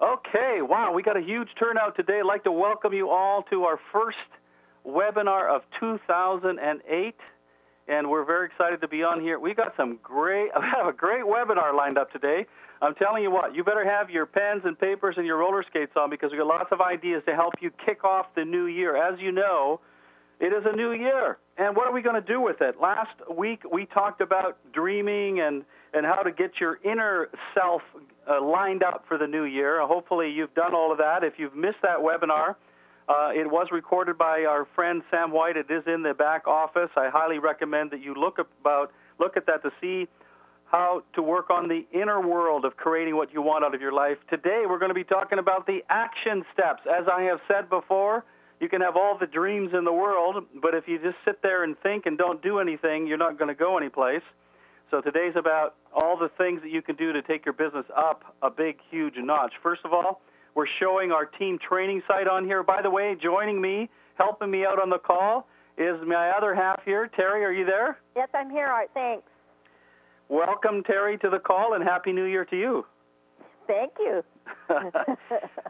Okay, wow, we got a huge turnout today. I'd like to welcome you all to our first webinar of 2008, and we're very excited to be on here. We got I have a great webinar lined up today. I'm telling you what, you better have your pens and papers and your roller skates on because we got lots of ideas to help you kick off the new year. As you know, it is a new year, and what are we going to do with it? Last week we talked about dreaming and how to get your inner self lined up for the new year. Hopefully you've done all of that. If you've missed that webinar, it was recorded by our friend Sam White. It is in the back office. I highly recommend that you look at that to see how to work on the inner world of creating what you want out of your life. Today we're going to be talking about the action steps. As I have said before, you can have all the dreams in the world, but if you just sit there and think and don't do anything, you're not going to go anyplace. So today's about all the things that you can do to take your business up a big, huge notch. First of all, we're showing our team training site on here. By the way, joining me, helping me out on the call, is my other half here. Terry, are you there? Yes, I'm here, Art. Thanks. Welcome, Terry, to the call, and Happy New Year to you. Thank you.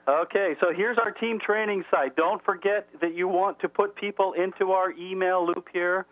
Okay, so here's our team training site. Don't forget that you want to put people into our email loop here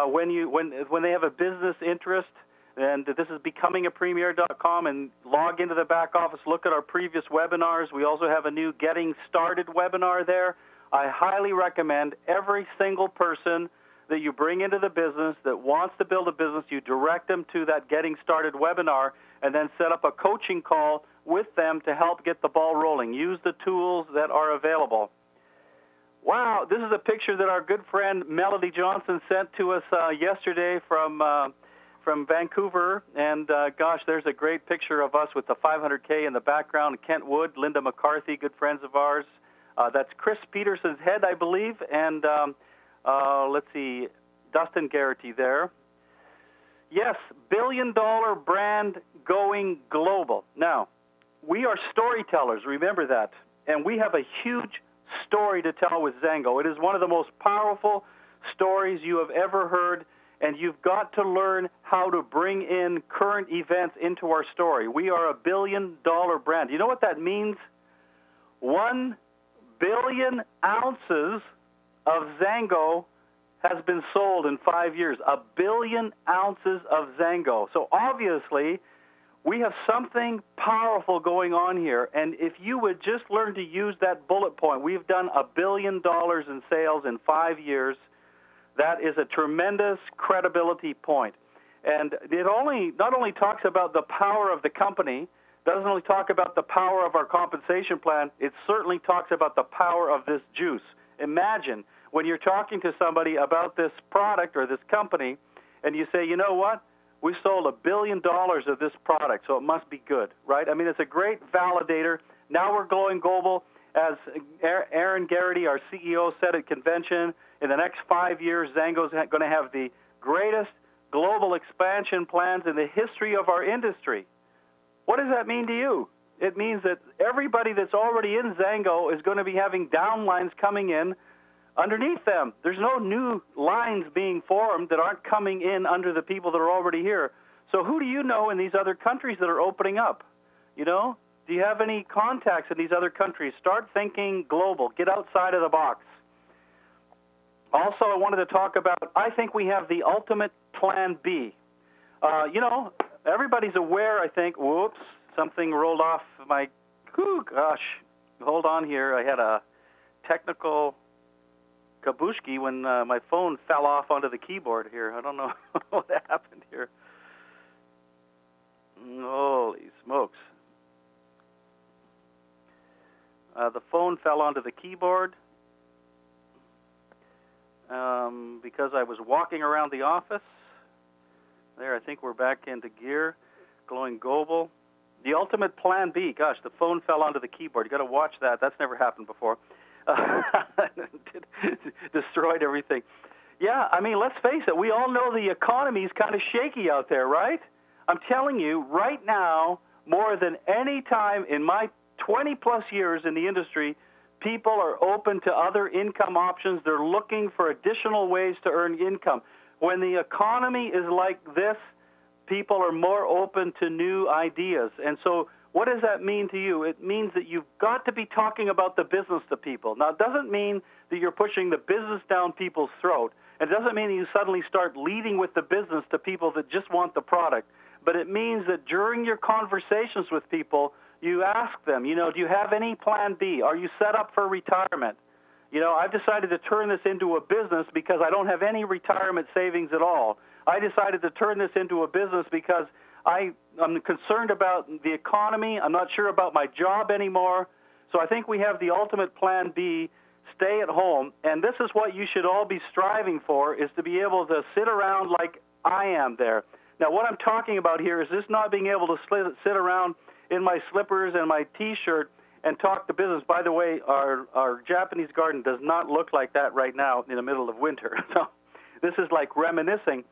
when they have a business interest. And this is becomingapremier.com, and log into the back office, look at our previous webinars. We also have a new Getting Started webinar there. I highly recommend every single person that you bring into the business that wants to build a business, you direct them to that Getting Started webinar and then set up a coaching call with them to help get the ball rolling. Use the tools that are available. Wow, this is a picture that our good friend Melody Johnson sent to us yesterday from Vancouver, and gosh, there's a great picture of us with the 500K in the background. Kent Wood, Linda McCarthy, good friends of ours. That's Chris Peterson's head, I believe, and let's see, Dustin Garrity there. Yes, billion-dollar brand going global. Now, we are storytellers, remember that, and we have a huge story to tell with Zango. It is one of the most powerful stories you have ever heard, and you've got to learn how to bring in current events into our story. We are a billion-dollar brand. You know what that means? 1 billion ounces of Zango has been sold in 5 years. 1 billion ounces of Zango. So obviously, we have something powerful going on here, and if you would just learn to use that bullet point, we've done $1 billion in sales in 5 years. That is a tremendous credibility point. And it not only talks about the power of the company, doesn't only talk about the power of our compensation plan, it certainly talks about the power of this juice. Imagine when you're talking to somebody about this product or this company, and you say, you know what? We sold $1 billion of this product, so it must be good, right? I mean, it's a great validator. Now we're going global. As Aaron Garrity, our CEO, said at convention, in the next 5 years, Zango's going to have the greatest global expansion plans in the history of our industry. What does that mean to you? It means that everybody that's already in Zango is going to be having downlines coming in underneath them. There's no new lines being formed that aren't coming in under the people that are already here. So who do you know in these other countries that are opening up? You know, do you have any contacts in these other countries? Start thinking global. Get outside of the box. Also, I wanted to talk about, I think we have the ultimate plan B. You know, everybody's aware, I think, whoops, something rolled off my, gosh, hold on here. I had a technical kabushki when my phone fell off onto the keyboard here. I don't know what happened here. Holy smokes. The phone fell onto the keyboard because I was walking around the office. There, I think we're back into gear, going global. The ultimate plan B. Gosh, the phone fell onto the keyboard. You got to watch that. That's never happened before. Destroyed everything. Yeah, I mean, let's face it. We all know the economy is kind of shaky out there, right? I'm telling you, right now, more than any time in my 20-plus years in the industry, people are open to other income options. They're looking for additional ways to earn income. When the economy is like this, people are more open to new ideas. And so what does that mean to you? It means that you've got to be talking about the business to people. Now, it doesn't mean that you're pushing the business down people's throat. It doesn't mean that you suddenly start leading with the business to people that just want the product. But it means that during your conversations with people, you ask them, do you have any plan B? Are you set up for retirement? I've decided to turn this into a business because I don't have any retirement savings at all. I decided to turn this into a business because I'm concerned about the economy. I'm not sure about my job anymore. So I think we have the ultimate plan B, stay at home. And this is what you should all be striving for, is to be able to sit around like I am there. Now, what I'm talking about here is this not being able to sit around in my slippers and my T-shirt and talk to business. By the way, our Japanese garden does not look like that right now in the middle of winter. So this is like reminiscing.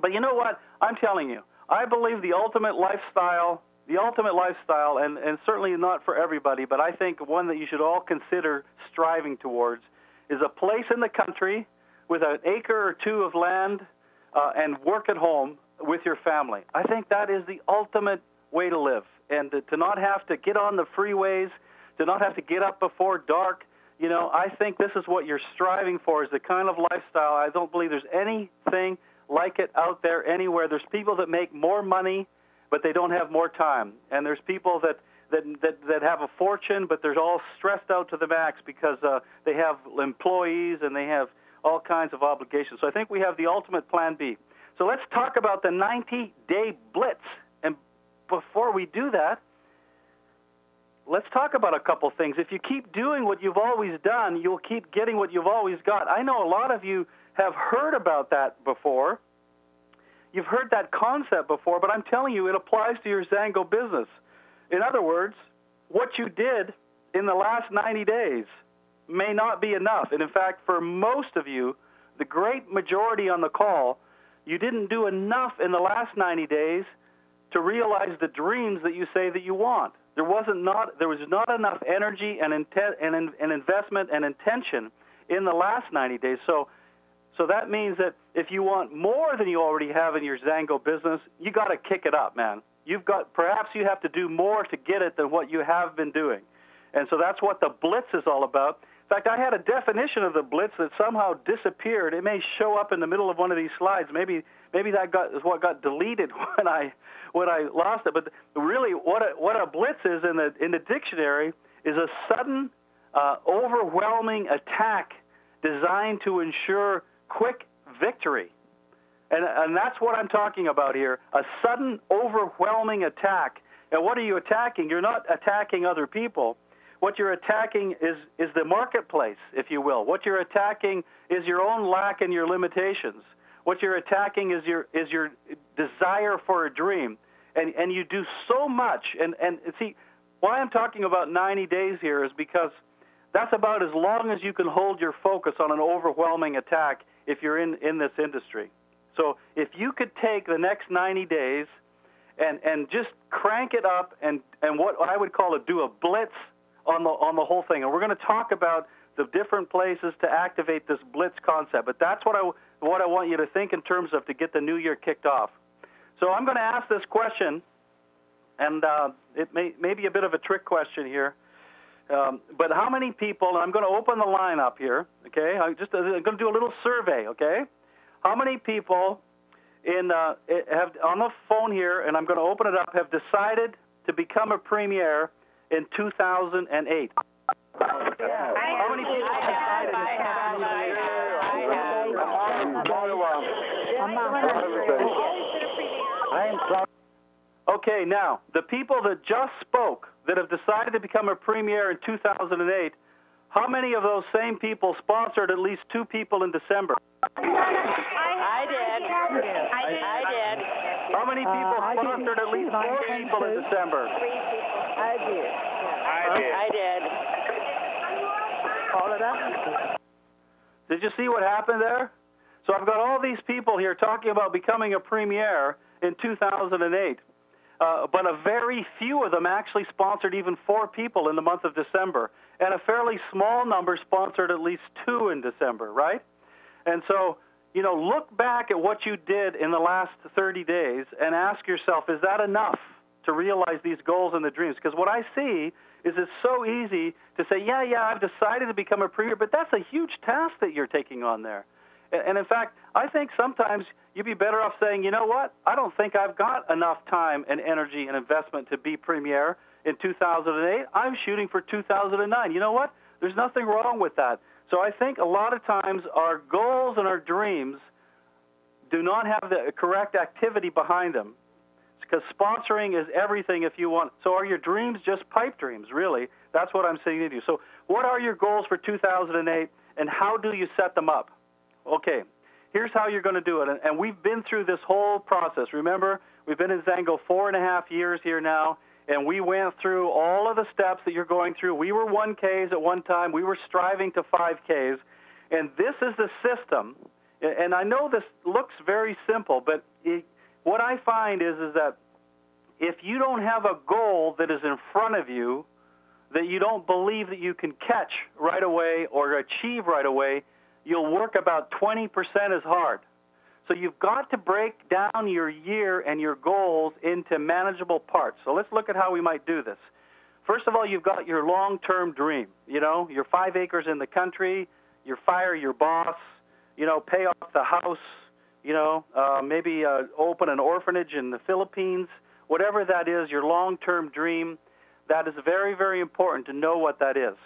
But you know what? I'm telling you, I believe the ultimate lifestyle, and certainly not for everybody, but I think one that you should all consider striving towards, is a place in the country with an acre or two of land and work at home with your family. I think that is the ultimate way to live, and to not have to get on the freeways, to not have to get up before dark. I think this is what you're striving for, is the kind of lifestyle. I don't believe there's anything like it out there anywhere. There's people that make more money, but they don't have more time. And there's people that have a fortune, but they're all stressed out to the max because they have employees and they have all kinds of obligations. So I think we have the ultimate plan B. So let's talk about the 90-day Blitz. And before we do that, let's talk about a couple things. If you keep doing what you've always done, you'll keep getting what you've always got. I know a lot of you have heard about that before. You've heard that concept before, but I'm telling you, it applies to your Zango business. In other words, what you did in the last 90 days may not be enough. And in fact, for most of you, the great majority on the call, you didn't do enough in the last 90 days to realize the dreams that you say that you want. There was not enough energy and investment and intention in the last 90 days. So that means that if you want more than you already have in your Zango business, you got to kick it up, man. Perhaps you have to do more to get it than what you have been doing. And so that's what the Blitz is all about. In fact, I had a definition of the Blitz that somehow disappeared. It may show up in the middle of one of these slides. Maybe that is what got deleted when I lost it. But really, what a Blitz is in the dictionary is a sudden, overwhelming attack designed to ensure quick victory. And that's what I'm talking about here, a sudden, overwhelming attack. And what are you attacking? You're not attacking other people. What you're attacking is the marketplace, if you will. What you're attacking is your own lack and your limitations. What you're attacking is your desire for a dream. And you do so much. And see, why I'm talking about 90 days here is because that's about as long as you can hold your focus on an overwhelming attack if you're in this industry. So if you could take the next 90 days and just crank it up and what I would call do a blitz on the whole thing. And we're going to talk about the different places to activate this blitz concept. But that's what I want you to think in terms of to get the new year kicked off. So I'm going to ask this question, and it may be a bit of a trick question here. But how many people, and I'm going to open the line up here, okay? I'm going to do a little survey, okay? How many people have on the phone here, and I'm going to open it up, have decided to become a premier in 2008? How many people have decided? Okay, now, the people that just spoke that have decided to become a premier in 2008, how many of those same people sponsored at least 2 people in December? I did. How many people sponsored at least 4 people in December? I did. All of them? Did you see what happened there? So I've got all these people here talking about becoming a premier in 2008. But a very few of them actually sponsored even 4 people in the month of December. And a fairly small number sponsored at least 2 in December, right? And so, look back at what you did in the last 30 days and ask yourself, is that enough to realize these goals and the dreams. Because what I see is it's so easy to say, yeah, I've decided to become a premier, but that's a huge task that you're taking on there. And in fact, I think sometimes you'd be better off saying, you know what, I don't think I've got enough time and energy and investment to be premier in 2008. I'm shooting for 2009. You know what? There's nothing wrong with that. So I think a lot of times our goals and our dreams do not have the correct activity behind them, because sponsoring is everything if you want. So are your dreams just pipe dreams, really? That's what I'm saying to you. So what are your goals for 2008, and how do you set them up? Okay, here's how you're going to do it. And we've been through this whole process. Remember, we've been in Zango 4.5 years here now, and we went through all of the steps that you're going through. We were 1Ks at one time. We were striving to 5Ks. And this is the system. And I know this looks very simple, but what I find is that if you don't have a goal that is in front of you that you don't believe that you can catch right away or achieve right away, you'll work about 20% as hard. So you've got to break down your year and your goals into manageable parts. So let's look at how we might do this. First of all, you've got your long-term dream. You know, your 5 acres in the country, you fire your boss, you know, pay off the house, you know, maybe open an orphanage in the Philippines, whatever that is, your long-term dream. That is very, very important to know what that is.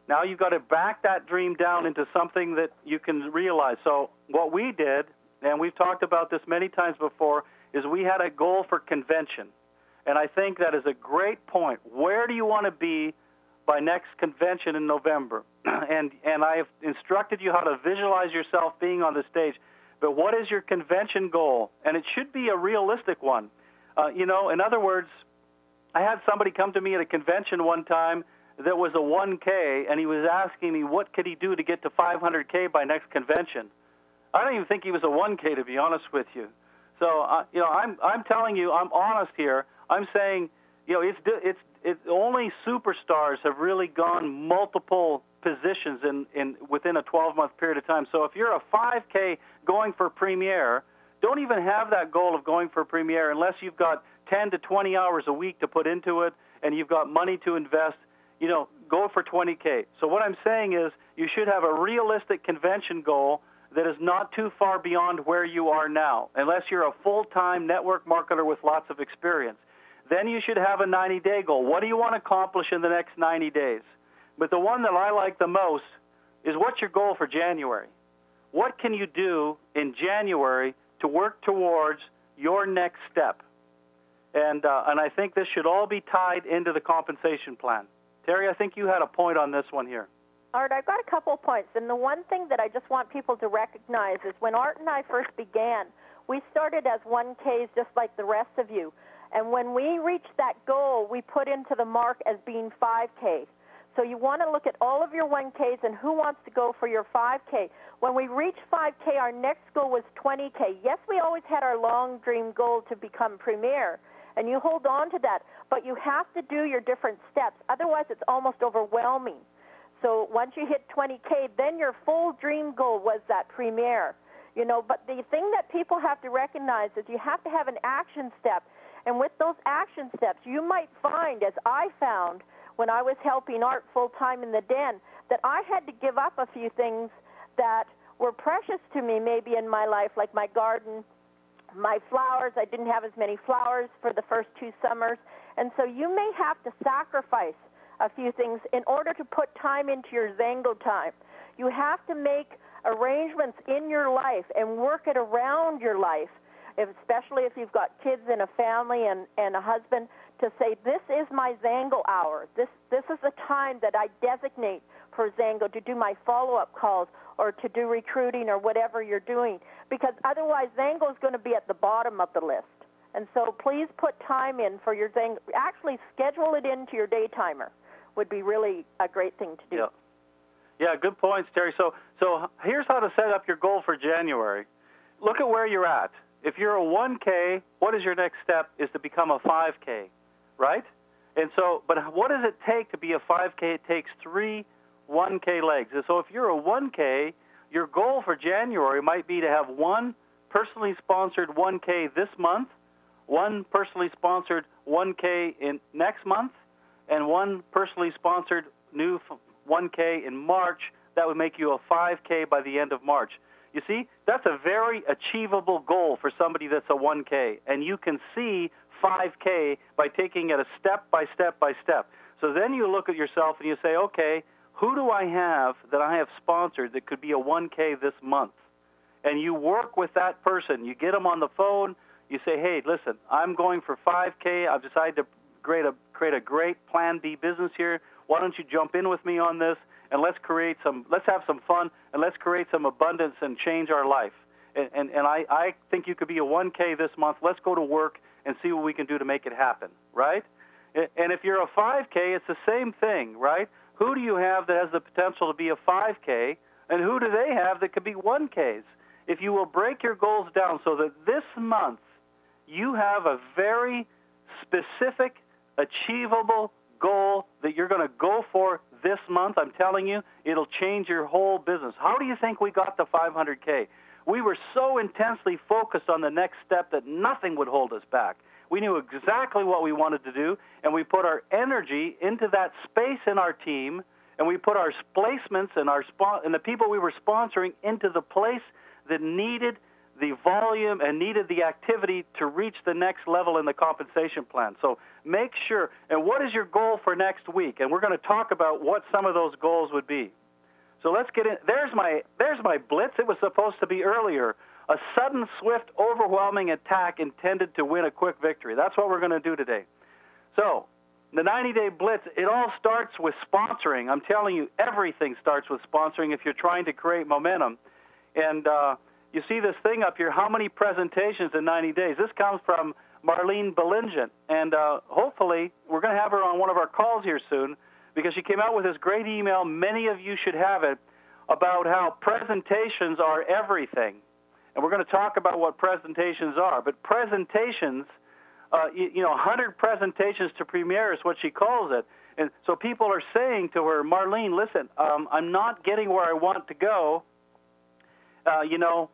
Now you've got to back that dream down into something that you can realize. So what we did, and we've talked about this many times before, is we had a goal for convention. And I think that is a great point. Where do you want to be by next convention in November? And I have instructed you how to visualize yourself being on the stage. But what is your convention goal? And it should be a realistic one. You know, in other words, I had somebody come to me at a convention one time that was a 1K, and he was asking me what could he do to get to 500K by next convention. I don't even think he was a 1K, to be honest with you. So, you know, I'm telling you, I'm honest here. I'm saying, you know, it's only superstars have really gone multiple positions in within a 12-month period of time. So if you're a 5K going for premier, don't even have that goal of going for premier unless you've got 10 to 20 hours a week to put into it and you've got money to invest. You know, go for 20K. So what I'm saying is you should have a realistic convention goal that is not too far beyond where you are now, unless you're a full-time network marketer with lots of experience. Then you should have a 90-day goal. What do you want to accomplish in the next 90 days? But the one that I like the most is, what's your goal for January? What can you do in January to work towards your next step? And I think this should all be tied into the compensation plan. Terry, I think you had a point on this one here. Art, I've got a couple of points. And the one thing that I just want people to recognize is when Art and I first began, we started as 1Ks just like the rest of you. And when we reached that goal, we put into the mark as being 5K. So you want to look at all of your 1Ks and who wants to go for your 5K. When we reached 5K, our next goal was 20K. Yes, we always had our long dream goal to become premier, and you hold on to that. But you have to do your different steps. Otherwise, it's almost overwhelming. So once you hit 20K, then your full dream goal was that premier. You know, but the thing that people have to recognize is you have to have an action step. And with those action steps, you might find, as I found when I was helping Art full-time in the den, that I had to give up a few things that were precious to me maybe in my life, like my garden, my flowers. I didn't have as many flowers for the first 2 summers. And so you may have to sacrifice a few things in order to put time into your Zango time. You have to make arrangements in your life and work it around your life, especially if you've got kids and a family and a husband, to say, this is my Zango hour. This is the time that I designate for Zango to do my follow-up calls or to do recruiting or whatever you're doing, because otherwise Zango is going to be at the bottom of the list. And so please put time in for your Zango. Actually, schedule it into your day timer would be really a great thing to do. Yeah, good points, Terry. So here's how to set up your goal for January. Look at where you're at. If you're a 1K, what is your next step? Is to become a 5K, right? And so, but what does it take to be a 5K? It takes 3 1K legs. And so if you're a 1K, your goal for January might be to have 1 personally sponsored 1K this month, one personally sponsored 1K in next month, and one personally sponsored new 1K in March. That would make you a 5K by the end of March. You see, that's a very achievable goal for somebody that's a 1K, and you can see 5K by taking it a step by step by step. So then you look at yourself and you say, okay, who do I have that I have sponsored that could be a 1K this month? And you work with that person. You get them on the phone. You say, hey, listen, I'm going for 5K. I've decided to create a great Plan B business here. Why don't you jump in with me on this, and let's have some fun, and let's create some abundance and change our life. And I think you could be a 1K this month. Let's go to work and see what we can do to make it happen, right? And if you're a 5K, it's the same thing, right? Who do you have that has the potential to be a 5K, and who do they have that could be 1Ks? If you will break your goals down so that this month you have a very specific, achievable goal that you're going to go for this month, I'm telling you, it'll change your whole business. How do you think we got the 500K? We were so intensely focused on the next step that nothing would hold us back. We knew exactly what we wanted to do, and we put our energy into that space in our team, and we put our placements and the people we were sponsoring into the place that needed the volume and needed the activity to reach the next level in the compensation plan. So make sure, and what is your goal for next week? And we're going to talk about what some of those goals would be. So let's get in. There's my blitz. It was supposed to be earlier. A sudden, swift, overwhelming attack intended to win a quick victory. That's what we're going to do today. So the 90-day blitz, it all starts with sponsoring. I'm telling you, everything starts with sponsoring if you're trying to create momentum. And you see this thing up here, how many presentations in 90 days? This comes from Marlene Belingen, and hopefully we're going to have her on one of our calls here soon because she came out with this great email. Many of you should have it about how presentations are everything. And we're going to talk about what presentations are. But presentations, 100 presentations to Premier is what she calls it. And so people are saying to her, Marlene, listen, I'm not getting where I want to go.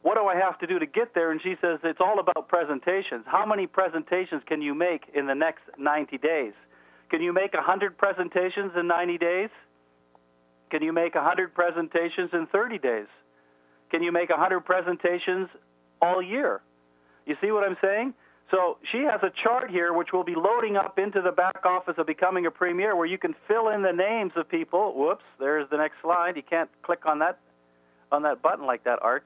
What do I have to do to get there? And she says, it's all about presentations. How many presentations can you make in the next 90 days? Can you make 100 presentations in 90 days? Can you make 100 presentations in 30 days? Can you make 100 presentations all year? You see what I'm saying? So she has a chart here which will be loading up into the back office of Becoming a Premier where you can fill in the names of people. Whoops, there's the next slide. You can't click on that button like that, Art.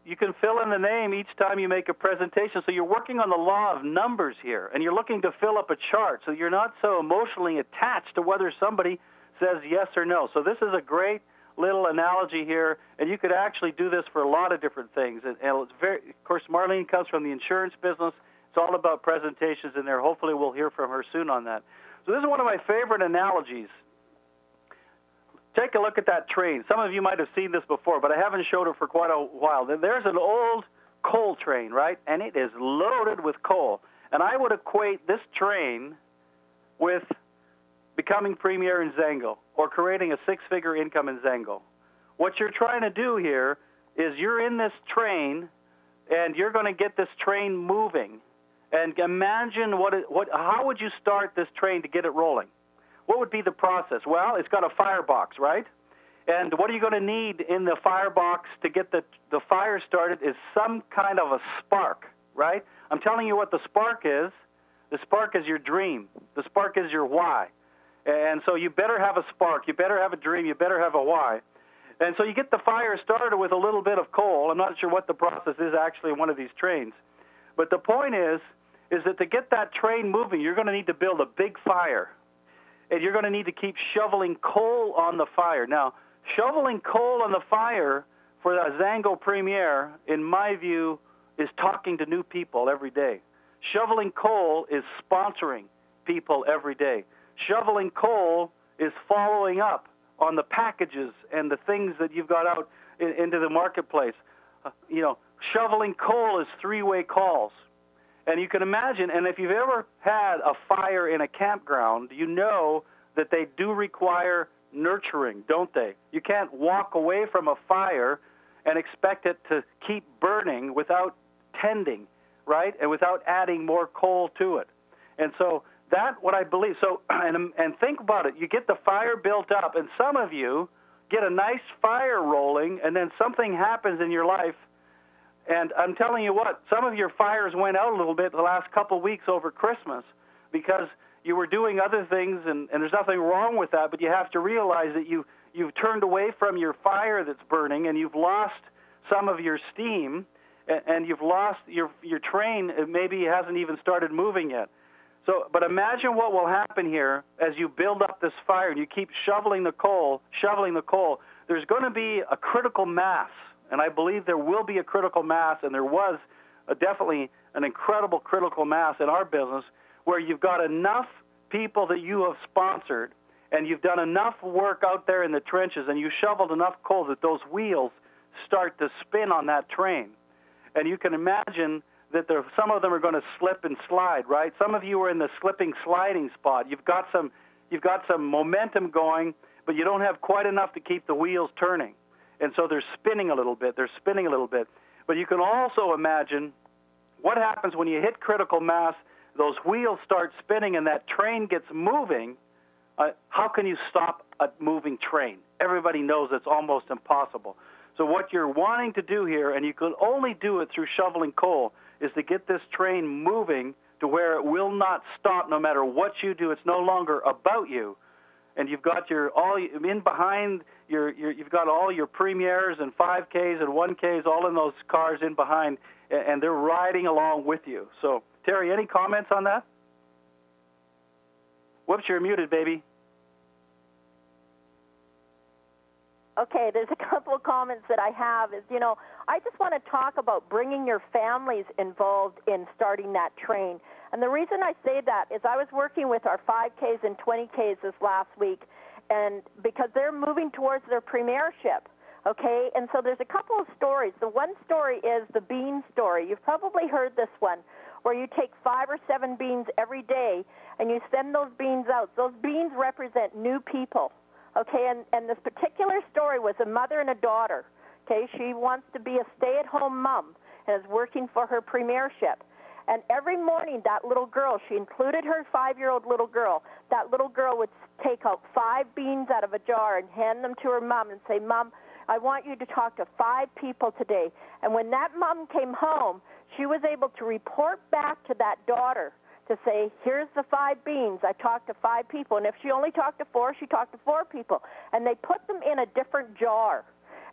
You can fill in the name each time you make a presentation. So you're working on the law of numbers here, and you're looking to fill up a chart so you're not so emotionally attached to whether somebody says yes or no. So this is a great little analogy here, and you could actually do this for a lot of different things. And it's of course, Marlene comes from the insurance business. It's all about presentations in there. Hopefully we'll hear from her soon on that. So this is one of my favorite analogies. Take a look at that train. Some of you might have seen this before, but I haven't showed it for quite a while. There's an old coal train, right? And it is loaded with coal. And I would equate this train with becoming Premier in Zango or creating a six-figure income in Zango. What you're trying to do here is you're in this train, and you're going to get this train moving. And imagine how would you start this train to get it rolling? What would be the process? Well, it's got a firebox, right? And what are you going to need in the firebox to get the fire started is some kind of a spark, right? I'm telling you what the spark is. The spark is your dream. The spark is your why. And so you better have a spark. You better have a dream. You better have a why. And so you get the fire started with a little bit of coal. I'm not sure what the process is actually in one of these trains. But the point is that to get that train moving, you're going to need to build a big fire. And you're going to need to keep shoveling coal on the fire. Now, shoveling coal on the fire for a Zango Premier, in my view, is talking to new people every day. Shoveling coal is sponsoring people every day. Shoveling coal is following up on the packages and the things that you've got out into the marketplace. Shoveling coal is three-way calls. And you can imagine, and if you've ever had a fire in a campground, you know that they do require nurturing, don't they? You can't walk away from a fire and expect it to keep burning without pretending, right, and without adding more coal to it. And so that's what I believe. So, and think about it. You get the fire built up, and some of you get a nice fire rolling, and then something happens in your life. And I'm telling you what, some of your fires went out a little bit the last couple of weeks over Christmas because you were doing other things, and there's nothing wrong with that, but you have to realize that you've turned away from your fire that's burning, and you've lost some of your steam, and you've lost your train. Maybe hasn't even started moving yet. So, but imagine what will happen here as you build up this fire and you keep shoveling the coal. There's going to be a critical mass, and I believe there will be a critical mass, and there was definitely an incredible critical mass in our business where you've got enough people that you have sponsored, and you've done enough work out there in the trenches, and you shoveled enough coal that those wheels start to spin on that train. And you can imagine that some of them are going to slip and slide, right? Some of you are in the slipping, sliding spot. You've got some momentum going, but you don't have quite enough to keep the wheels turning. And so they're spinning a little bit. But you can also imagine what happens when you hit critical mass, those wheels start spinning and that train gets moving. How can you stop a moving train? Everybody knows it's almost impossible. So what you're wanting to do here, and you can only do it through shoveling coal, is to get this train moving to where it will not stop no matter what you do. It's no longer about you. And you've got you've got all your premieres and 5Ks and 1Ks all in those cars in behind, and they're riding along with you. So, Terry, any comments on that? Whoops, you're muted, baby. Okay, there's a couple of comments that I have. I just want to talk about bringing your families involved in starting that train. And the reason I say that is I was working with our 5Ks and 20Ks this last week, and because they're moving towards their premiership, okay? And so there's a couple of stories. The one story is the bean story. You've probably heard this one, where you take 5 or 7 beans every day, and you send those beans out. Those beans represent new people. Okay, and this particular story was a mother and a daughter. Okay, she wants to be a stay-at-home mom and is working for her premiership. And every morning, that little girl, she included her 5-year-old little girl, that little girl would take out 5 beans out of a jar and hand them to her mom and say, "Mom, I want you to talk to 5 people today." And when that mom came home, she was able to report back to that daughter to say, "Here's the 5 beans. I talked to 5 people." And if she only talked to 4, she talked to 4 people. And they put them in a different jar.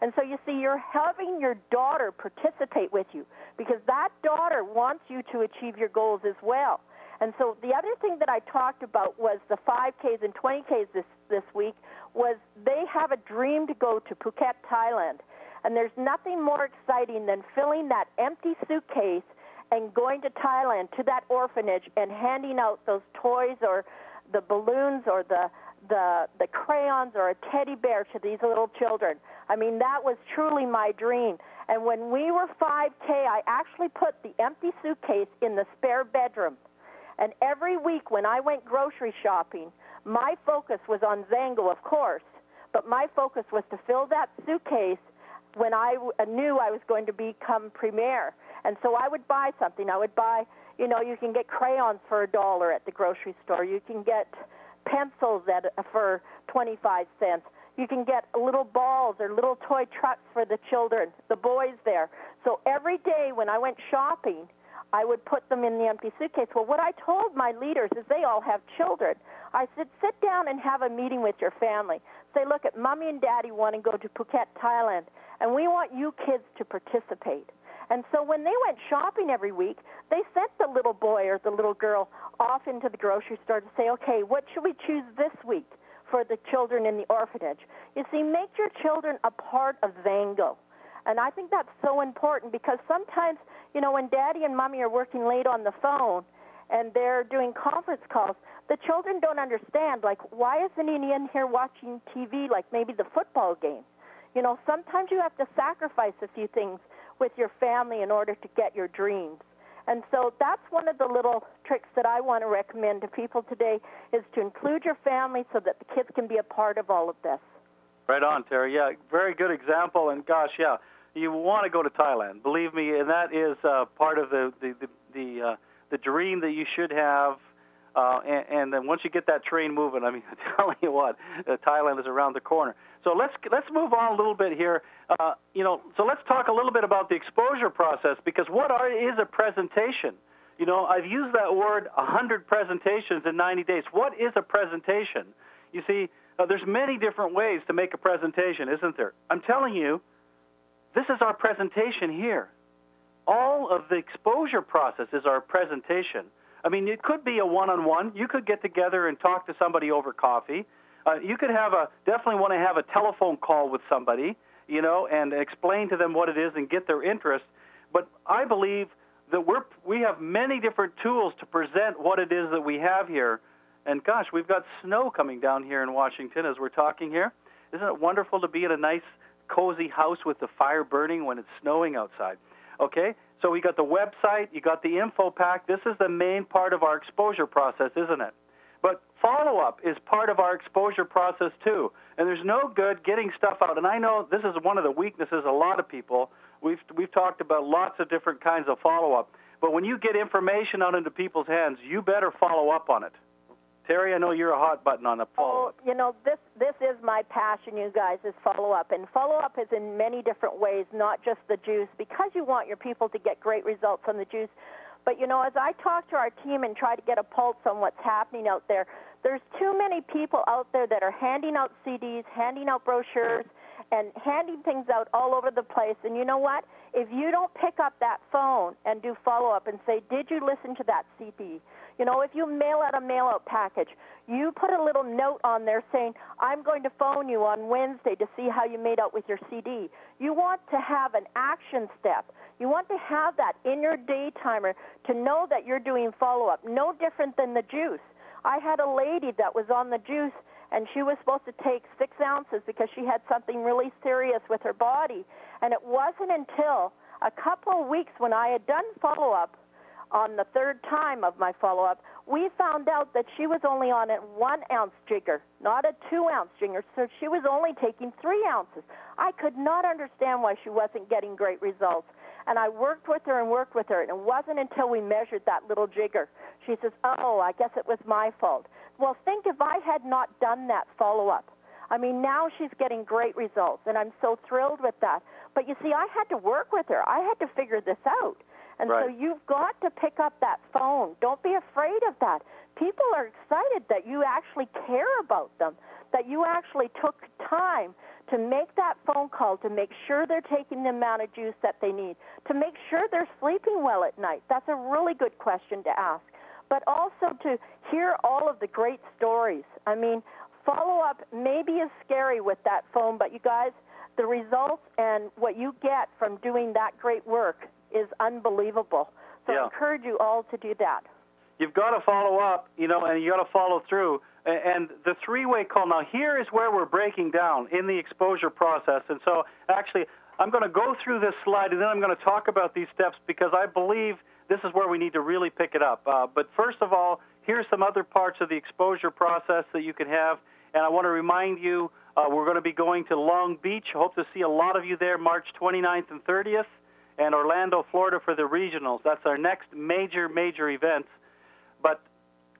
And so you see, you're having your daughter participate with you because that daughter wants you to achieve your goals as well. And so the other thing that I talked about was the 5Ks and 20Ks this week was they have a dream to go to Phuket, Thailand. And there's nothing more exciting than filling that empty suitcase and going to Thailand, to that orphanage, and handing out those toys or the balloons or the crayons or a teddy bear to these little children. I mean, that was truly my dream. And when we were 5K, I actually put the empty suitcase in the spare bedroom. And every week when I went grocery shopping, my focus was on Zango, of course, but my focus was to fill that suitcase when I knew I was going to become premier. And so I would buy something. I would buy, you can get crayons for $1 at the grocery store. You can get pencils for 25 cents. You can get little balls or little toy trucks for the children, the boys there. So every day when I went shopping, I would put them in the empty suitcase. Well, what I told my leaders is they all have children. I said, sit down and have a meeting with your family. Say, look, Mommy and Daddy want to go to Phuket, Thailand, and we want you kids to participate. And so when they went shopping every week, they sent the little boy or the little girl off into the grocery store to say, okay, what should we choose this week for the children in the orphanage? You see, make your children a part of Zango. And I think that's so important because sometimes, when Daddy and Mommy are working late on the phone and they're doing conference calls, the children don't understand, like, why isn't he in here watching TV, like maybe the football game? Sometimes you have to sacrifice a few things with your family in order to get your dreams. And so that's one of the little tricks that I want to recommend to people today is to include your family so that the kids can be a part of all of this. Right on, Terry. Yeah, very good example. And gosh, yeah, you want to go to Thailand. Believe me, and that is part of the dream that you should have. And then once you get that train moving, I mean, I'm telling you what, Thailand is around the corner. So let's move on a little bit here. So let's talk a little bit about the exposure process, because what is a presentation? I've used that word 100 presentations in 90 days. What is a presentation? You see, there's many different ways to make a presentation, isn't there? I'm telling you, this is our presentation here. All of the exposure process is our presentation. I mean, it could be a one-on-one. You could get together and talk to somebody over coffee. You could definitely want to have a telephone call with somebody, and explain to them what it is and get their interest. But I believe that we have many different tools to present what it is that we have here. And gosh, we've got snow coming down here in Washington as we're talking here. Isn't it wonderful to be in a nice, cozy house with the fire burning when it's snowing outside? Okay, so we got the website, you got the info pack. This is the main part of our exposure process, isn't it? But follow-up is part of our exposure process too. And there's no good getting stuff out. And I know this is one of the weaknesses a lot of people. We've talked about lots of different kinds of follow-up. But when you get information out into people's hands, you better follow up on it. Terry, I know you're a hot button on the follow-up. Oh, this is my passion, you guys, is follow-up. And follow-up is in many different ways, not just the juice, because you want your people to get great results on the juice. But, as I talk to our team and try to get a pulse on what's happening out there, there's too many people out there that are handing out CDs, handing out brochures, and handing things out all over the place. And you know what? If you don't pick up that phone and do follow-up and say, did you listen to that CD? If you mail out a mail-out package, you put a little note on there saying, I'm going to phone you on Wednesday to see how you made out with your CD. You want to have an action step. You want to have that in your day timer to know that you're doing follow-up, no different than the juice. I had a lady that was on the juice, and she was supposed to take 6 ounces because she had something really serious with her body. And it wasn't until a couple of weeks when I had done follow-up, on the 3rd time of my follow-up, we found out that she was only on a 1-ounce jigger, not a 2-ounce jigger, so she was only taking 3 ounces. I could not understand why she wasn't getting great results. And I worked with her, and it wasn't until we measured that little jigger. She says, oh, I guess it was my fault. Well, think if I had not done that follow-up. I mean, now she's getting great results, and I'm so thrilled with that. But you see, I had to work with her. I had to figure this out. And right. So you've got to pick up that phone. Don't be afraid of that. People are excited that you actually care about them, that you actually took time to make that phone call, to make sure they're taking the amount of juice that they need, to make sure they're sleeping well at night. That's a really good question to ask. But also to hear all of the great stories. I mean, follow-up maybe is scary with that phone, but you guys, the results and what you get from doing that great work is unbelievable. So I encourage you all to do that. You've got to follow up, and you got to follow through. And the 3-way call, now here is where we're breaking down in the exposure process. And so actually, I'm going to go through this slide, and then I'm going to talk about these steps because I believe this is where we need to really pick it up. But first of all, here's some other parts of the exposure process that you can have. And I want to remind you, we're going to be going to Long Beach. Hope to see a lot of you there March 29th and 30th. And Orlando, Florida for the regionals. That's our next major event. But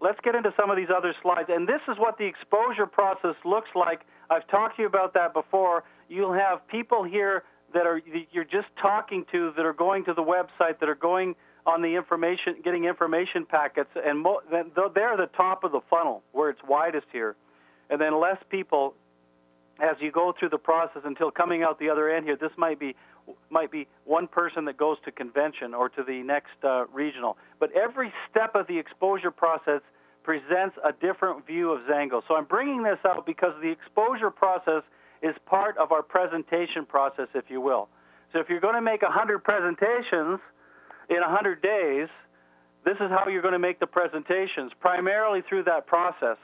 let's get into some of these other slides. And this is what the exposure process looks like. I've talked to you about that before. You'll have people here that you're just talking to that are going to the website, that are going on the information, getting information packets, and they're the top of the funnel where it's widest here. And then less people as you go through the process until coming out the other end here. This might be one person that goes to convention or to the next regional. But every step of the exposure process presents a different view of Zango. So I'm bringing this out because the exposure process is part of our presentation process, if you will. So if you're going to make 100 presentations in 100 days, this is how you're going to make the presentations, primarily through that process.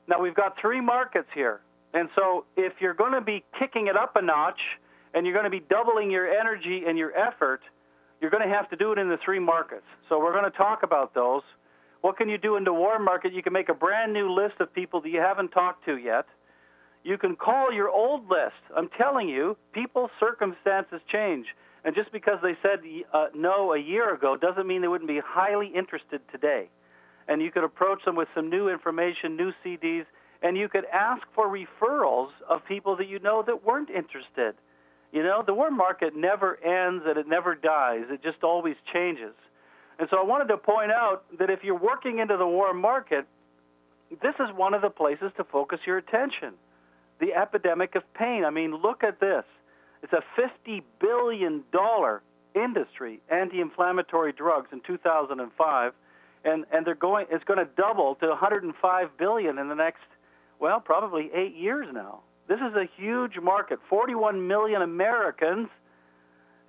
Now, we've got 3 markets here. And so if you're going to be kicking it up a notch and you're going to be doubling your energy and your effort, you're going to have to do it in the 3 markets. So we're going to talk about those. What can you do in the warm market? You can make a brand new list of people that you haven't talked to yet. You can call your old list. I'm telling you, people's circumstances change. And just because they said no a year ago doesn't mean they wouldn't be highly interested today. And you could approach them with some new information, new CDs, and you could ask for referrals of people that you know that weren't interested. You know, the warm market never ends and it never dies. It just always changes. And so I wanted to point out that if you're working into the warm market, this is one of the places to focus your attention. The epidemic of pain. I mean, look at this. It's a $50 billion industry, anti-inflammatory drugs in 2005, and it's going to double to $105 billion in the next, well, probably 8 years now. This is a huge market. 41 million Americans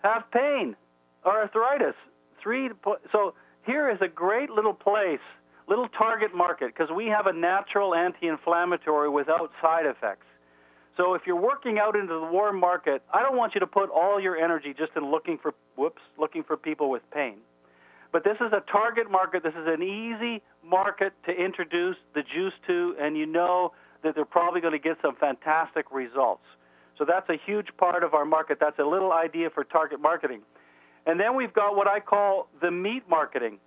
have pain or arthritis. So here is a great little place, little target market, because we have a natural anti-inflammatory without side effects. So if you're working out into the warm market, I don't want you to put all your energy just in looking for people with pain. But this is a target market. This is an easy market to introduce the juice to, and you know that they're probably going to get some fantastic results. So that's a huge part of our market. That's a little idea for target marketing. And then we've got what I call the meat marketing.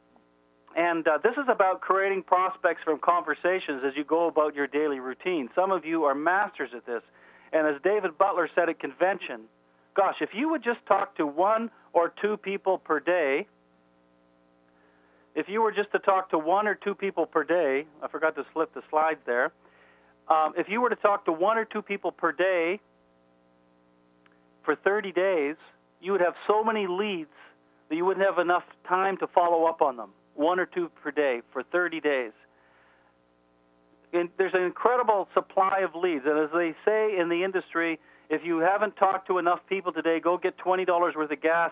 And this is about creating prospects from conversations as you go about your daily routine. Some of you are masters at this. And as David Butler said at convention, gosh, if you would just talk to 1 or 2 people per day, if you were just to talk to 1 or 2 people per day, I forgot to slip the slides there. If you were to talk to 1 or 2 people per day for 30 days, you would have so many leads that you wouldn't have enough time to follow up on them. 1 or 2 per day for 30 days. There's an incredible supply of leads. And as they say in the industry, if you haven't talked to enough people today, go get $20 worth of gas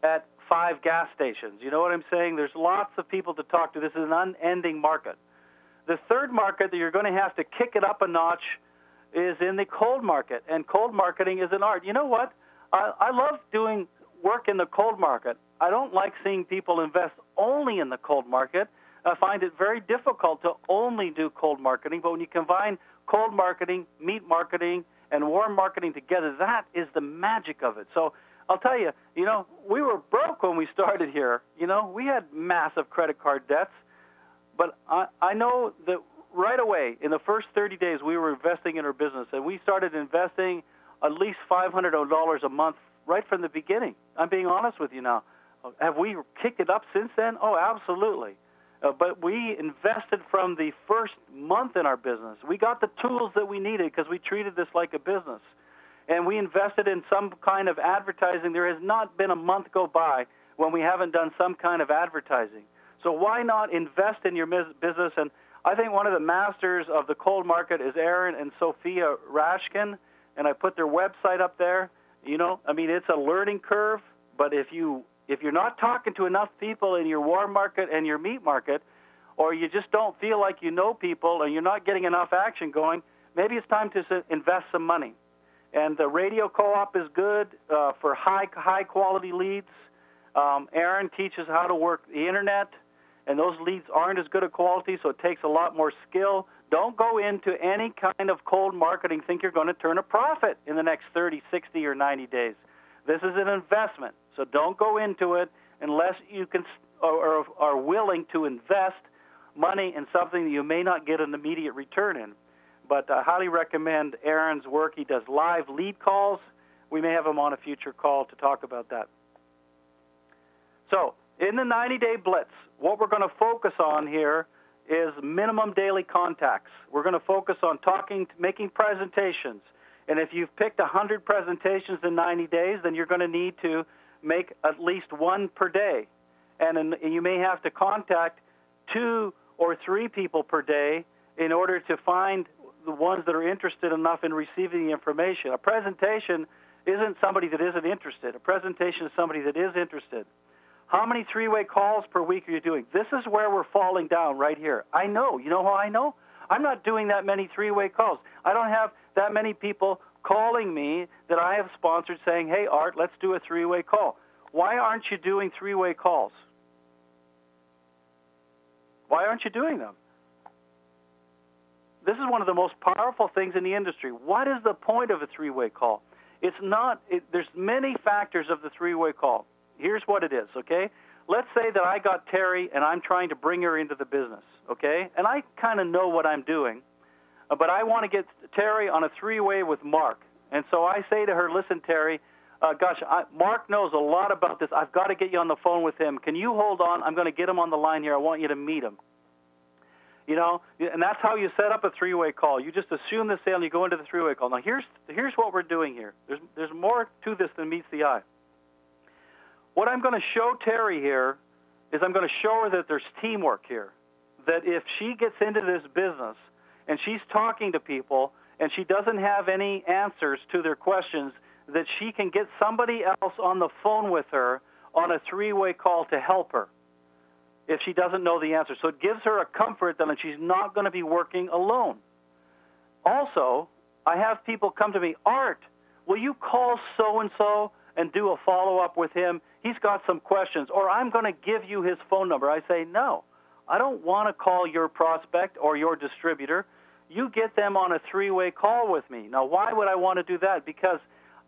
at 5 gas stations. You know what I'm saying? There's lots of people to talk to. This is an unending market. The third market that you're going to have to kick it up a notch is in the cold market. And cold marketing is an art. You know what? I love doing work in the cold market. I don't like seeing people invest only in the cold market. I find it very difficult to only do cold marketing, but when you combine cold marketing, meat marketing, and warm marketing together, that is the magic of it. So I'll tell you, we were broke when we started here. We had massive credit card debts, but I know that right away, in the first 30 days, we were investing in our business, and we started investing at least $500 a month right from the beginning. I'm being honest with you now. Have we kicked it up since then? Oh, absolutely. But we invested from the first month in our business. We got the tools that we needed because we treated this like a business. And we invested in some kind of advertising. There has not been a month go by when we haven't done some kind of advertising. So why not invest in your business? And I think one of the masters of the cold market is Aaron and Sophia Rashkin, and I put their website up there. It's a learning curve, but if you're not talking to enough people in your warm market and your meat market, or you just don't feel like you know people and you're not getting enough action going, maybe it's time to invest some money. And the radio co-op is good for high quality leads. Aaron teaches how to work the internet, and those leads aren't as good a quality, so it takes a lot more skill. Don't go into any kind of cold marketing think you're going to turn a profit in the next 30, 60, or 90 days. This is an investment, so don't go into it unless you can or are willing to invest money in something that you may not get an immediate return in. But I highly recommend Aaron's work. He does live lead calls. We may have him on a future call to talk about that. So in the 90-day Blitz, what we're going to focus on here is minimum daily contacts. We're going to focus on talking, making presentations. And if you've picked 100 presentations in 90 days, then you're going to need to make at least 1 per day. And you may have to contact 2 or 3 people per day in order to find the ones that are interested enough in receiving the information. A presentation isn't somebody that isn't interested. A presentation is somebody that is interested. How many 3-way calls per week are you doing? This is where we're falling down right here. I know. You know how I know? I'm not doing that many 3-way calls. I don't have that many people calling me that I have sponsored saying, hey, Art, let's do a 3-way call. Why aren't you doing 3-way calls? Why aren't you doing them? This This is one of the most powerful things in the industry. What is the point of a three-way call? It's not, there's many factors of the three-way call. Here's what it is, okay? Let's say that I got Terry and I'm trying to bring her into the business, okay? And I kind of know what I'm doing, but I want to get Terry on a three-way with Mark. And so I say to her, listen, Terry, Mark knows a lot about this. I've got to get you on the phone with him. Can you hold on? I'm going to get him on the line here. I want you to meet him. You know, and that's how you set up a three-way call. You just assume the sale and you go into the three-way call. Now, here's what we're doing here. There's more to this than meets the eye. What I'm going to show Terry here is I'm going to show her that there's teamwork here, that if she gets into this business and she's talking to people and she doesn't have any answers to their questions, that she can get somebody else on the phone with her on a three-way call to help her if she doesn't know the answer. So it gives her a comfort that she's not going to be working alone. Also, I have people come to me, Art, will you call so-and-so and do a follow-up with him? He's got some questions, or I'm going to give you his phone number. I say, no, I don't want to call your prospect or your distributor. You get them on a three-way call with me. Now, why would I want to do that? Because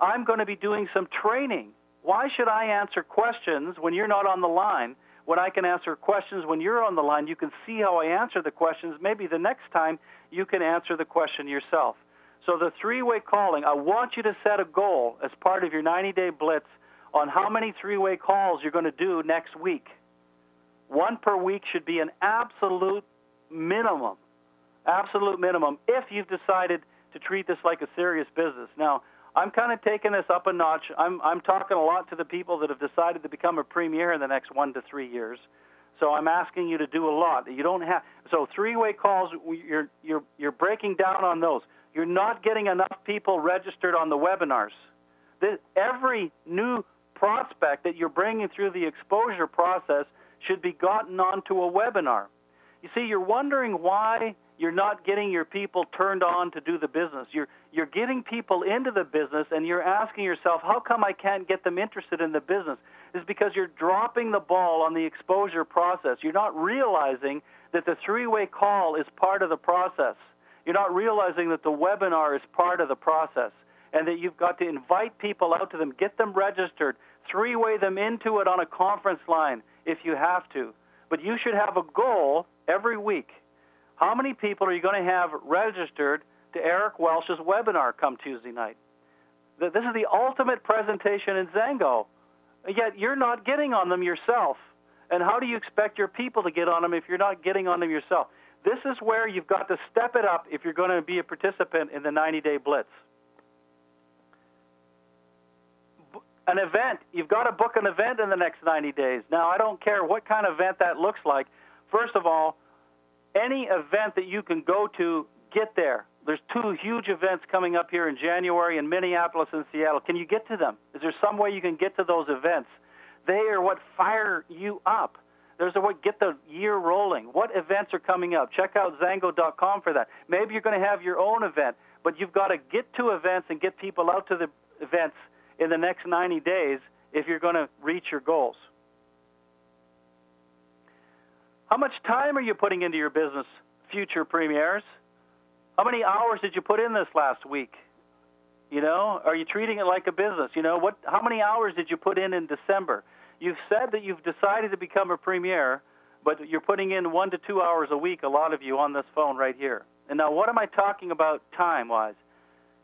I'm going to be doing some training. Why should I answer questions when you're not on the line? When I can answer questions when you're on the line, you can see how I answer the questions. Maybe the next time you can answer the question yourself. So the three-way calling, I want you to set a goal as part of your 90-day Blitz on how many three-way calls you're going to do next week. One per week should be an absolute minimum if you've decided to treat this like a serious business. Now, I'm kind of taking this up a notch. I'm talking a lot to the people that have decided to become a premier in the next 1 to 3 years. So I'm asking you to do a lot. You don't have so three-way calls. You're breaking down on those. You're not getting enough people registered on the webinars. Every new prospect that you're bringing through the exposure process should be gotten onto a webinar. You see, you're wondering why you're not getting your people turned on to do the business. You're getting people into the business, and you're asking yourself, how come I can't get them interested in the business? It's because you're dropping the ball on the exposure process. You're not realizing that the three-way call is part of the process. You're not realizing that the webinar is part of the process, and that you've got to invite people out to them, get them registered, three-way them into it on a conference line if you have to. But you should have a goal every week. How many people are you going to have registered to Eric Welsh's webinar come Tuesday night? This is the ultimate presentation in Zango, yet you're not getting on them yourself. And how do you expect your people to get on them if you're not getting on them yourself? This is where you've got to step it up if you're going to be a participant in the 90-day Blitz. An event, you've got to book an event in the next 90 days. Now, I don't care what kind of event that looks like. First of all, any event that you can go to, get there. There's 2 huge events coming up here in January in Minneapolis and Seattle. Can you get to them? Is there some way you can get to those events? They are what fire you up. There's a way get the year rolling. What events are coming up? Check out Zango.com for that. Maybe you're going to have your own event, but you've got to get to events and get people out to the events in the next 90 days if you're going to reach your goals. How much time are you putting into your business, future premiers? How many hours did you put in this last week? You know, are you treating it like a business? You know, how many hours did you put in December? You've said that you've decided to become a premier, but you're putting in 1 to 2 hours a week, a lot of you on this phone right here. And now what am I talking about time-wise?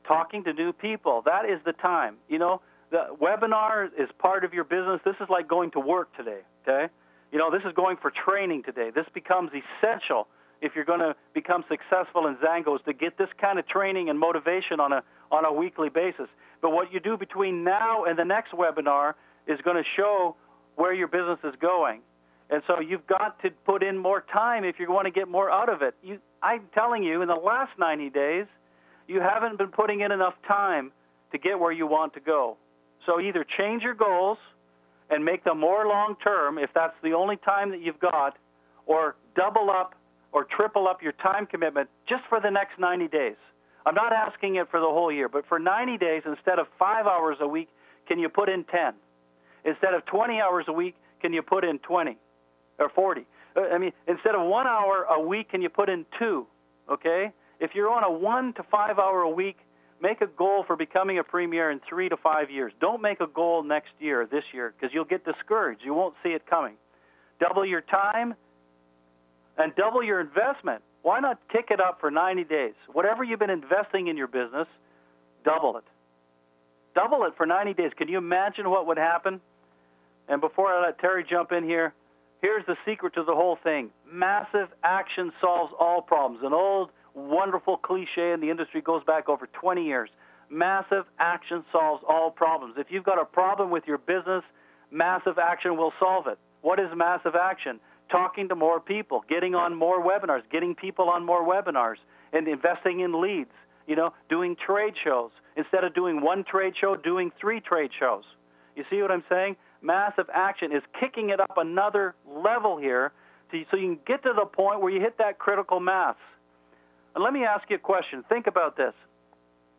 Talking to new people. That is the time. You know, the webinar is part of your business. This is like going to work today, okay? You know, this is going for training today. This becomes essential if you're going to become successful in Zangos to get this kind of training and motivation on a weekly basis. But what you do between now and the next webinar is going to show where your business is going. And so you've got to put in more time if you want to get more out of it. I'm telling you, in the last 90 days, you haven't been putting in enough time to get where you want to go. So either change your goals and make them more long-term if that's the only time that you've got, or double up or triple up your time commitment just for the next 90 days. I'm not asking it for the whole year, but for 90 days, instead of 5 hours a week, can you put in 10? Instead of 20 hours a week, can you put in 20 or 40? I mean, instead of 1 hour a week, can you put in 2, okay? If you're on a 1 to 5 hour a week, make a goal for becoming a premier in 3 to 5 years. Don't make a goal next year, this year, because you'll get discouraged. You won't see it coming. Double your time and double your investment. Why not kick it up for 90 days? Whatever you've been investing in your business, double it. Double it for 90 days. Can you imagine what would happen? And before I let Terry jump in here, here's the secret to the whole thing. Massive action solves all problems. An old, wonderful cliche in the industry goes back over 20 years. Massive action solves all problems. If you've got a problem with your business, massive action will solve it. What is massive action? Talking to more people, getting on more webinars, getting people on more webinars, and investing in leads, doing trade shows. Instead of doing one trade show, doing 3 trade shows. You see what I'm saying? Massive action is kicking it up another level here so you can get to the point where you hit that critical mass. And let me ask you a question. Think about this.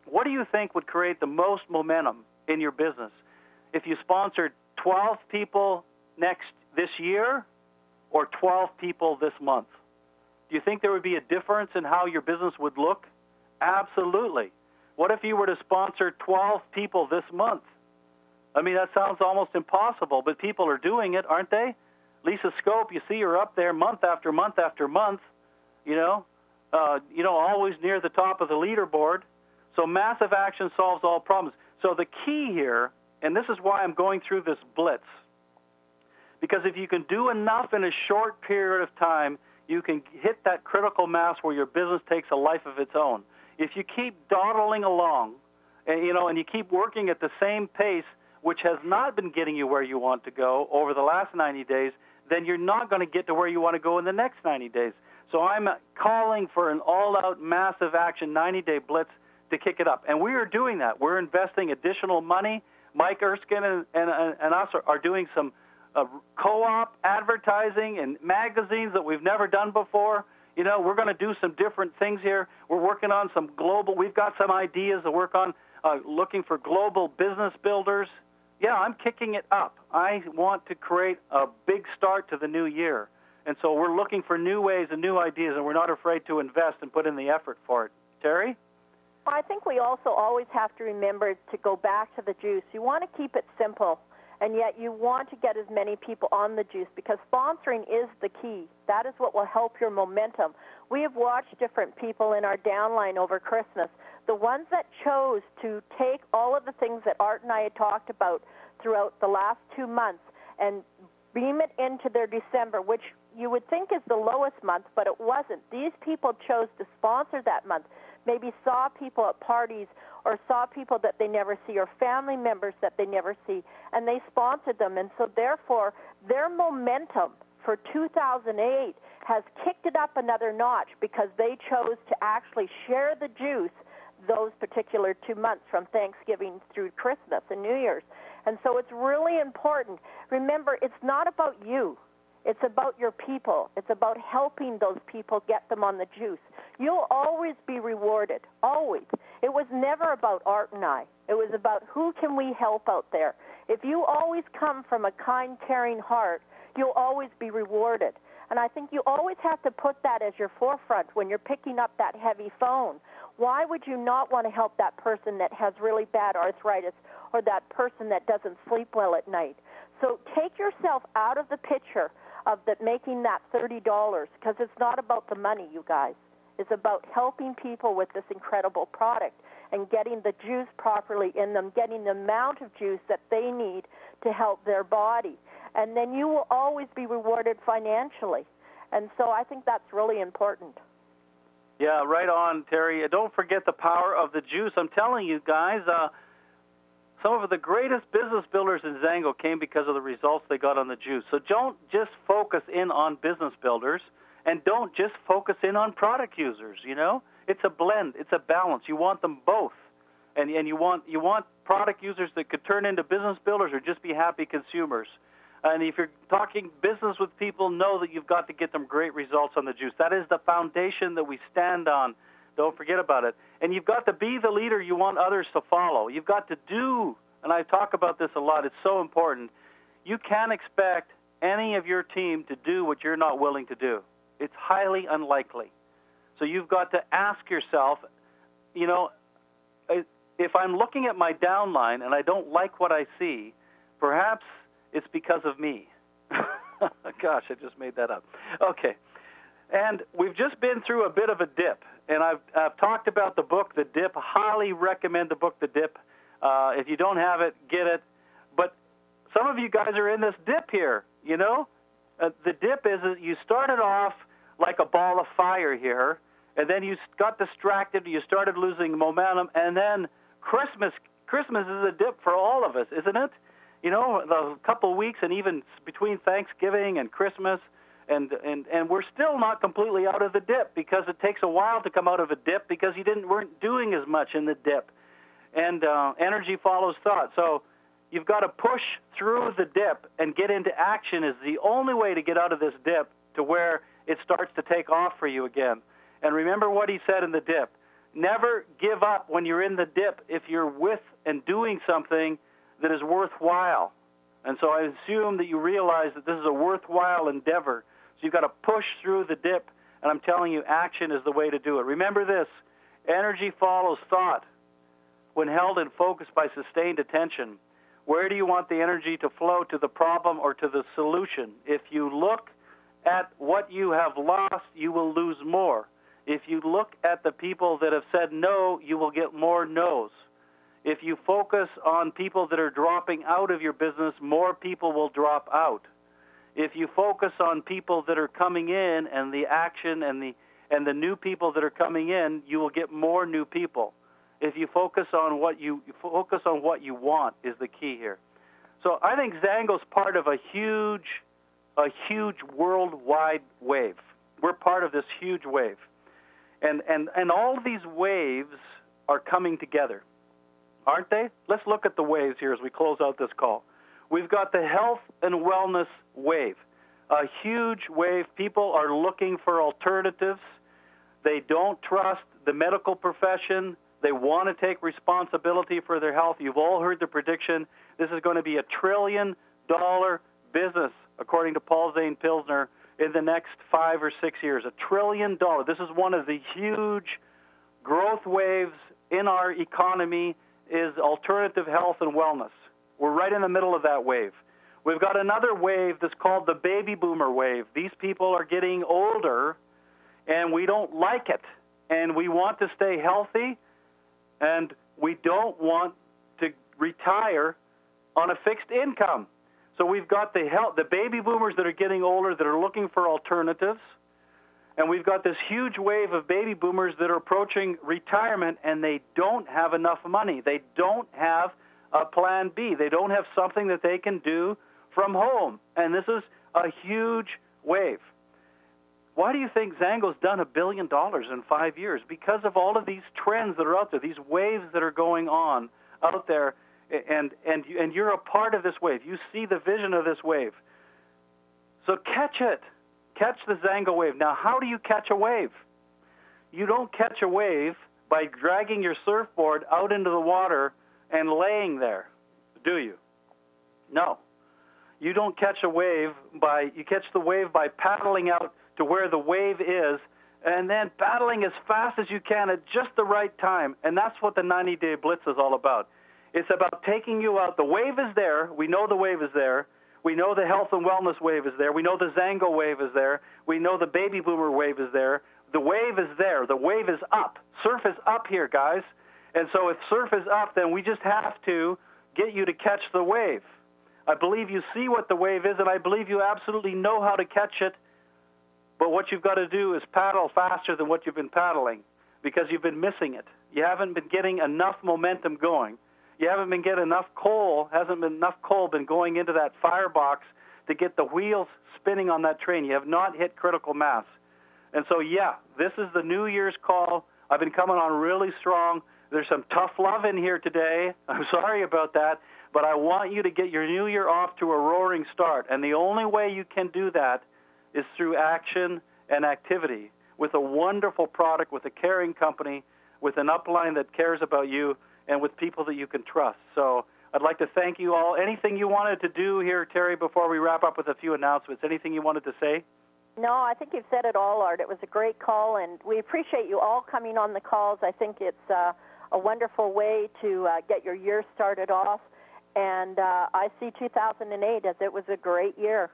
What do you think would create the most momentum in your business? If you sponsored 12 people this year or 12 people this month? Do you think there would be a difference in how your business would look? Absolutely. What if you were to sponsor 12 people this month? I mean, that sounds almost impossible, but people are doing it, aren't they? Lisa Scope, you see her up there month after month after month, always near the top of the leaderboard. So massive action solves all problems. So the key here, and this is why I'm going through this blitz, because if you can do enough in a short period of time, you can hit that critical mass where your business takes a life of its own. If you keep dawdling along, and you keep working at the same pace, which has not been getting you where you want to go over the last 90 days, then you're not going to get to where you want to go in the next 90 days. So I'm calling for an all-out massive action 90-day blitz to kick it up. And we are doing that. We're investing additional money. Mike Erskine and us are doing some co-op advertising in magazines that we've never done before. We're going to do some different things here. We're working on some global, we've got some ideas to work on, looking for global business builders. Yeah, I'm kicking it up. I want to create a big start to the new year. And so we're looking for new ways and new ideas, and we're not afraid to invest and put in the effort for it. Terry? I think we also always have to remember to go back to the juice. You want to keep it simple, and yet you want to get as many people on the juice, because sponsoring is the key. That is what will help your momentum. We have watched different people in our downline over Christmas. The ones that chose to take all of the things that Art and I had talked about throughout the last 2 months and beam it into their December, which you would think is the lowest month, but it wasn't. These people chose to sponsor that month, maybe saw people at parties or saw people that they never see or family members that they never see, and they sponsored them. And so therefore, their momentum for 2008 has kicked it up another notch because they chose to actually share the juice those particular 2 months from Thanksgiving through Christmas and New Year's. And so it's really important. Remember, it's not about you. It's about your people. It's about helping those people get them on the juice. You'll always be rewarded, always. It was never about Art and I. It was about who can we help out there. If you always come from a kind, caring heart, you'll always be rewarded. And I think you always have to put that as your forefront when you're picking up that heavy phone. Why would you not want to help that person that has really bad arthritis or that person that doesn't sleep well at night? So take yourself out of the picture of making that $30, because it's not about the money, you guys. It's about helping people with this incredible product and getting the juice properly in them, getting the amount of juice that they need to help their body. And then you will always be rewarded financially. And so I think that's really important. Yeah, right on, Terry. Don't forget the power of the juice. I'm telling you guys, some of the greatest business builders in Zango came because of the results they got on the juice. So don't just focus in on business builders, and don't just focus in on product users, It's a blend. It's a balance. You want them both. And you want product users that could turn into business builders or just be happy consumers. And if you're talking business with people, know that you've got to get them great results on the juice. That is the foundation that we stand on. Don't forget about it. And you've got to be the leader you want others to follow. You've got to do, and I talk about this a lot, it's so important. You can't expect any of your team to do what you're not willing to do. It's highly unlikely. So you've got to ask yourself, you know, if I'm looking at my downline and I don't like what I see, perhaps it's because of me. Gosh, I just made that up. Okay. And we've just been through a bit of a dip, and I've talked about the book, The Dip. Highly recommend the book, The Dip. If you don't have it, get it. But some of you guys are in this dip here, you know? The dip is you started off like a ball of fire here, and then you got distracted, you started losing momentum, and then Christmas is a dip for all of us, isn't it? You know, the couple of weeks and even between Thanksgiving and Christmas, and we're still not completely out of the dip because it takes a while to come out of a dip because you weren't doing as much in the dip. And energy follows thought. So you've got to push through the dip and get into action is the only way to get out of this dip to where it starts to take off for you again. And remember what he said in the dip. Never give up when you're in the dip if you're with and doing something that is worthwhile. And so I assume that you realize that this is a worthwhile endeavor. So you've got to push through the dip, and I'm telling you, action is the way to do it. Remember this, energy follows thought when held and focused by sustained attention. Where do you want the energy to flow, to the problem or to the solution? If you look at what you have lost, you will lose more. If you look at the people that have said no, you will get more no's. If you focus on people that are dropping out of your business, more people will drop out. If you focus on people that are coming in and the action and the new people that are coming in, you will get more new people. If you focus on what you want is the key here. So I think Zango's part of a huge worldwide wave. We're part of this huge wave. And all of these waves are coming together, aren't they? Let's look at the waves here as we close out this call. We've got the health and wellness wave, a huge wave. People are looking for alternatives. They don't trust the medical profession. They want to take responsibility for their health. You've all heard the prediction. This is going to be $1 trillion business, according to Paul Zane Pilsner, in the next 5 or 6 years. $1 trillion. This is one of the huge growth waves in our economy is alternative health and wellness. We're right in the middle of that wave. We've got another wave that's called the baby boomer wave. These people are getting older, and we don't like it. And we want to stay healthy, and we don't want to retire on a fixed income. So we've got the baby boomers that are getting older that are looking for alternatives, and we've got this huge wave of baby boomers that are approaching retirement, and they don't have enough money. They don't have a plan B. They don't have something that they can do from home, and this is a huge wave. Why do you think Zango's done $1 billion in 5 years? Because of all of these trends that are out there, these waves that are going on out there, and you're a part of this wave. You see the vision of this wave. So catch it. Catch the Zango wave. Now, how do you catch a wave? You don't catch a wave by dragging your surfboard out into the water and laying there, do you? No. You don't catch a wave you catch the wave by paddling out to where the wave is and then paddling as fast as you can at just the right time. And that's what the 90-day Blitz is all about. It's about taking you out. The wave is there. We know the wave is there. We know the health and wellness wave is there. We know the Zango wave is there. We know the baby boomer wave is there. The wave is there. The wave is up. Surf is up here, guys. And so if surf is up, then we just have to get you to catch the wave. I believe you see what the wave is, and I believe you absolutely know how to catch it. But what you've got to do is paddle faster than what you've been paddling because you've been missing it. You haven't been getting enough momentum going. You haven't been getting enough coal, hasn't been enough coal been going into that firebox to get the wheels spinning on that train. You have not hit critical mass. And so, yeah, this is the New Year's call. I've been coming on really strong. There's some tough love in here today. I'm sorry about that. But I want you to get your new year off to a roaring start. And the only way you can do that is through action and activity with a wonderful product, with a caring company, with an upline that cares about you, and with people that you can trust. So I'd like to thank you all. Anything you wanted to do here, Terry, before we wrap up with a few announcements? Anything you wanted to say? No, I think you've said it all, Art. It was a great call, and we appreciate you all coming on the calls. I think it's a wonderful way to get your year started off, and I see 2008 as it was a great year.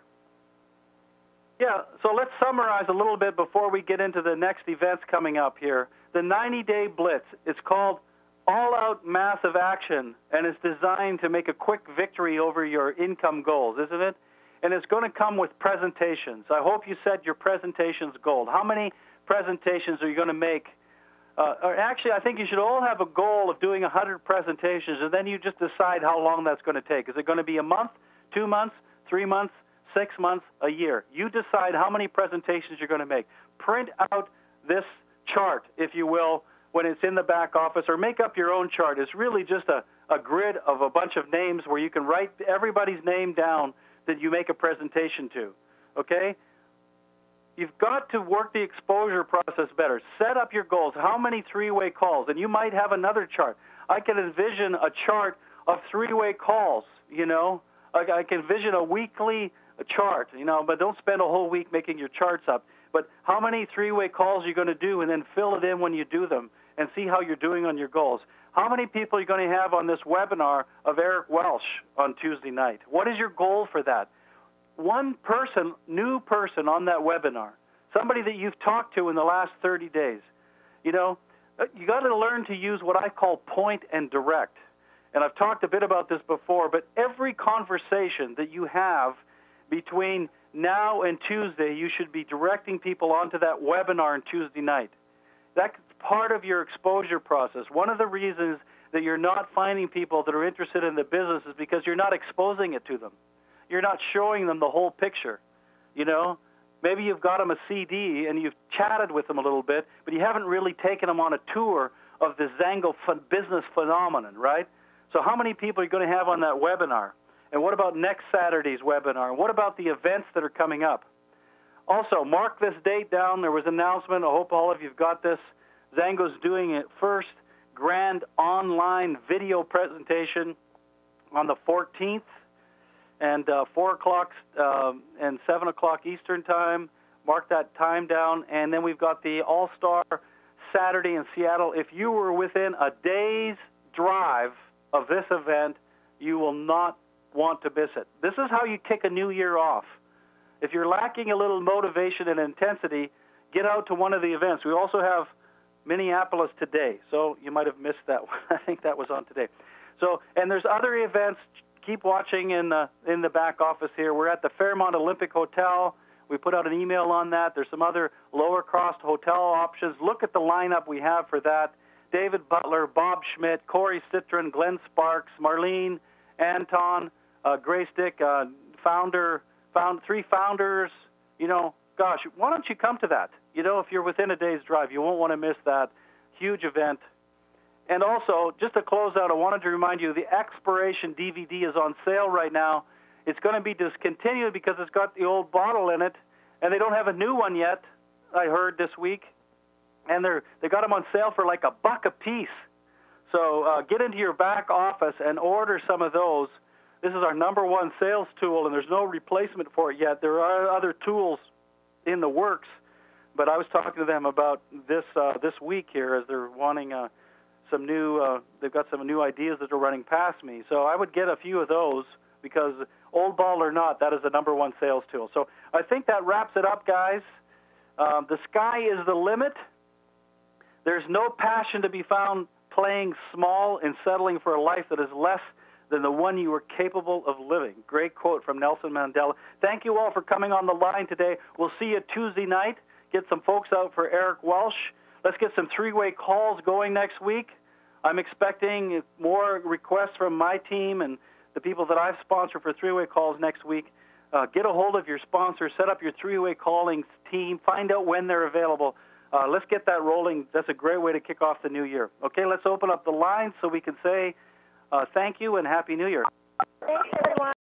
Yeah, so let's summarize a little bit before we get into the next events coming up here. The 90-day Blitz, it's called All-Out Massive Action, and it's designed to make a quick victory over your income goals, isn't it? And it's going to come with presentations. I hope you set your presentations goal. How many presentations are you going to make? Or actually, I think you should all have a goal of doing 100 presentations, and then you just decide how long that's going to take. Is it going to be a month, 2 months, 3 months, 6 months, a year? You decide how many presentations you're going to make. Print out this chart, if you will, when it's in the back office, or make up your own chart. It's really just a grid of a bunch of names where you can write everybody's name down that you make a presentation to, okay? You've got to work the exposure process better. Set up your goals. How many three-way calls? And you might have another chart. I can envision a chart of three-way calls, you know. I can envision a weekly chart, you know, but don't spend a whole week making your charts up. But how many three-way calls are you going to do, and then fill it in when you do them and see how you're doing on your goals. How many people are you going to have on this webinar of Eric Welsh on Tuesday night? What is your goal for that? One person, new person on that webinar, somebody that you've talked to in the last 30 days. You know, you got to learn to use what I call point and direct. And I've talked a bit about this before, but every conversation that you have between now and Tuesday, you should be directing people onto that webinar on Tuesday night. That's part of your exposure process. One of the reasons that you're not finding people that are interested in the business is because you're not exposing it to them. You're not showing them the whole picture, you know. Maybe you've got them a CD and you've chatted with them a little bit, but you haven't really taken them on a tour of the Zango business phenomenon, right? So how many people are you going to have on that webinar? And what about next Saturday's webinar? And what about the events that are coming up? Also, mark this date down. There was an announcement. I hope all of you have got this. Zango's doing its first grand online video presentation on the 14th, and 4 o'clock and 7 o'clock Eastern time. Mark that time down. And then we've got the All-Star Saturday in Seattle. If you were within a day's drive of this event, you will not want to miss it. This is how you kick a new year off. If you're lacking a little motivation and intensity, get out to one of the events. We also have Minneapolis today, so you might have missed that one. I think that was on today. So, and there's other events. Keep watching in the back office here. We're at the Fairmont Olympic Hotel. We put out an email on that. There's some other lower-cost hotel options. Look at the lineup we have for that. David Butler, Bob Schmidt, Corey Citron, Glenn Sparks, Marlene, Anton, Grace Dick, three founders. You know, gosh, why don't you come to that? You know, if you're within a day's drive, you won't want to miss that huge event. And also, just to close out, I wanted to remind you the Expiration DVD is on sale right now. It's going to be discontinued because it's got the old bottle in it, and they don't have a new one yet, I heard this week. And they got them on sale for like $1 a piece. So get into your back office and order some of those. This is our #1 sales tool, and there's no replacement for it yet. There are other tools in the works, but I was talking to them about this week here as they're wanting some new. They've got some new ideas that are running past me. So I would get a few of those because old ball or not, that is the #1 sales tool. So I think that wraps it up, guys. The sky is the limit. There's no passion to be found playing small and settling for a life that is less than the one you are capable of living. Great quote from Nelson Mandela. Thank you all for coming on the line today. We'll see you Tuesday night. Get some folks out for Eric Welsh. Let's get some three-way calls going next week. I'm expecting more requests from my team and the people that I've sponsored for three-way calls next week. Get a hold of your sponsor. Set up your three-way calling team. Find out when they're available. Let's get that rolling. That's a great way to kick off the new year. Okay, let's open up the lines so we can say thank you and Happy New Year. Thanks, everyone.